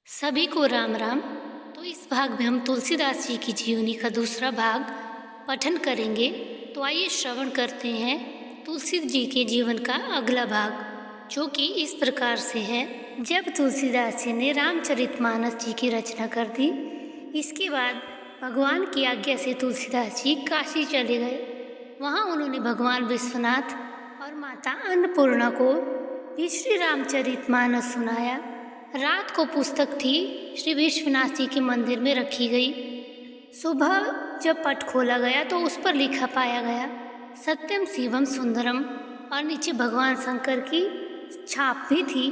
सभी को राम राम। तो इस भाग में हम तुलसीदास जी की जीवनी का दूसरा भाग पठन करेंगे। तो आइए श्रवण करते हैं तुलसी जी के जीवन का अगला भाग, जो कि इस प्रकार से है। जब तुलसीदास जी ने रामचरितमानस जी की रचना कर दी, इसके बाद भगवान की आज्ञा से तुलसीदास जी काशी चले गए। वहाँ उन्होंने भगवान विश्वनाथ और माता अन्नपूर्णा को भी श्री रामचरितमानस सुनाया। रात को पुस्तक थी श्री विश्वनाथ जी के मंदिर में रखी गई। सुबह जब पट खोला गया तो उस पर लिखा पाया गया सत्यम शिवम सुंदरम, और नीचे भगवान शंकर की छाप भी थी।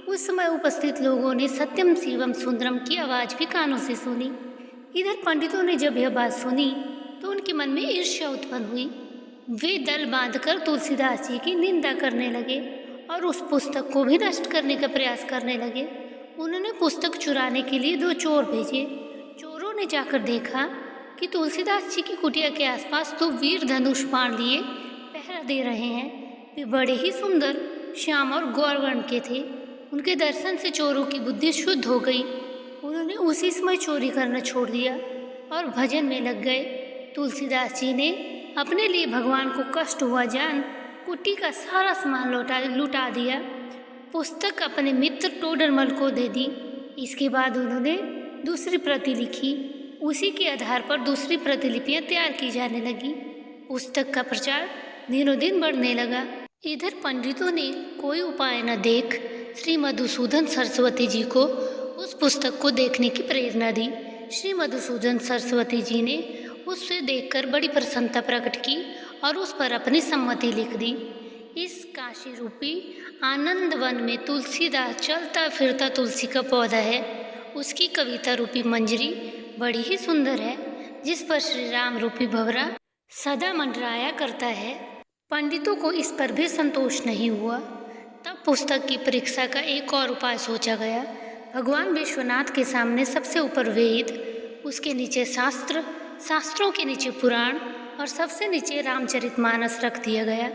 उस समय उपस्थित लोगों ने सत्यम शिवम सुंदरम की आवाज़ भी कानों से सुनी। इधर पंडितों ने जब यह बात सुनी तो उनके मन में ईर्ष्या उत्पन्न हुई। वे दल बांधकर तुलसीदास जी की निंदा करने लगे और उस पुस्तक को भी नष्ट करने का प्रयास करने लगे। उन्होंने पुस्तक चुराने के लिए 2 चोर भेजे। चोरों ने जाकर देखा कि तुलसीदास जी की कुटिया के आसपास 2 वीर धनुष बाण लिए पहरा दे रहे हैं। वे बड़े ही सुंदर, श्याम और गौरवर्ण के थे। उनके दर्शन से चोरों की बुद्धि शुद्ध हो गई। उन्होंने उसी समय चोरी करना छोड़ दिया और भजन में लग गए। तुलसीदास जी ने अपने लिए भगवान को कष्ट हुआ जान कुटी का सारा सामान लुटा दिया। पुस्तक अपने मित्र टोडरमल को दे दी। इसके बाद उन्होंने दूसरी प्रति लिखी। उसी के आधार पर दूसरी प्रतिलिपियां तैयार की जाने लगी। पुस्तक का प्रचार दिनों दिन बढ़ने लगा। इधर पंडितों ने कोई उपाय न देख श्री मधुसूदन सरस्वती जी को उस पुस्तक को देखने की प्रेरणा दी। श्री मधुसूदन सरस्वती जी ने उससे देखकर बड़ी प्रसन्नता प्रकट की और उस पर अपनी सम्मति लिख दी। इस काशी रूपी आनंद वन में तुलसीदास चलता फिरता तुलसी का पौधा है। उसकी कविता रूपी मंजरी बड़ी ही सुंदर है, जिस पर श्री राम रूपी भंवरा सदा मंडराया करता है। पंडितों को इस पर भी संतोष नहीं हुआ। तब पुस्तक की परीक्षा का एक और उपाय सोचा गया। भगवान विश्वनाथ के सामने सबसे ऊपर वेद, उसके नीचे शास्त्र, शास्त्रों के नीचे पुराण और सबसे नीचे रामचरितमानस रख दिया गया।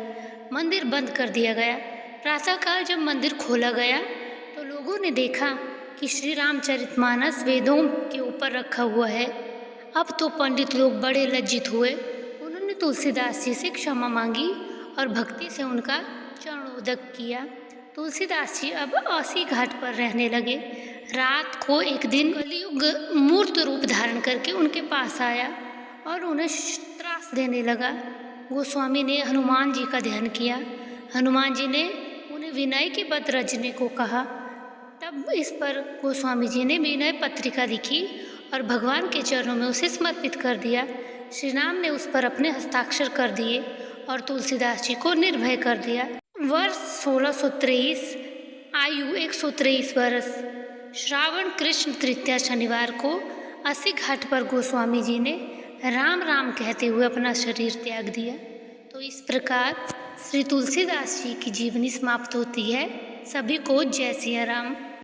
मंदिर बंद कर दिया गया। प्रातःकाल जब मंदिर खोला गया तो लोगों ने देखा कि श्री रामचरितमानस वेदों के ऊपर रखा हुआ है। अब तो पंडित लोग बड़े लज्जित हुए। उन्होंने तुलसीदास जी से क्षमा मांगी और भक्ति से उनका चरणोदक किया। तुलसीदास जी अब औसी घाट पर रहने लगे। रात को एक दिन कलियुग मूर्त रूप धारण करके उनके पास आया और उन्हें त्रास देने लगा। गोस्वामी ने हनुमान जी का ध्यान किया। हनुमान जी ने उन्हें विनय के पत्र रचने को कहा। तब इस पर गोस्वामी जी ने विनय पत्रिका लिखी और भगवान के चरणों में उसे समर्पित कर दिया। श्री राम ने उस पर अपने हस्ताक्षर कर दिए और तुलसीदास जी को निर्भय कर दिया। वर्ष 1623, आयु 123 वर्ष। श्रावण कृष्ण तृतीया शनिवार को अस्सी घाट पर गोस्वामी जी ने राम राम कहते हुए अपना शरीर त्याग दिया। तो इस प्रकार श्री तुलसीदास जी की जीवनी समाप्त होती है। सभी को जय सिया राम।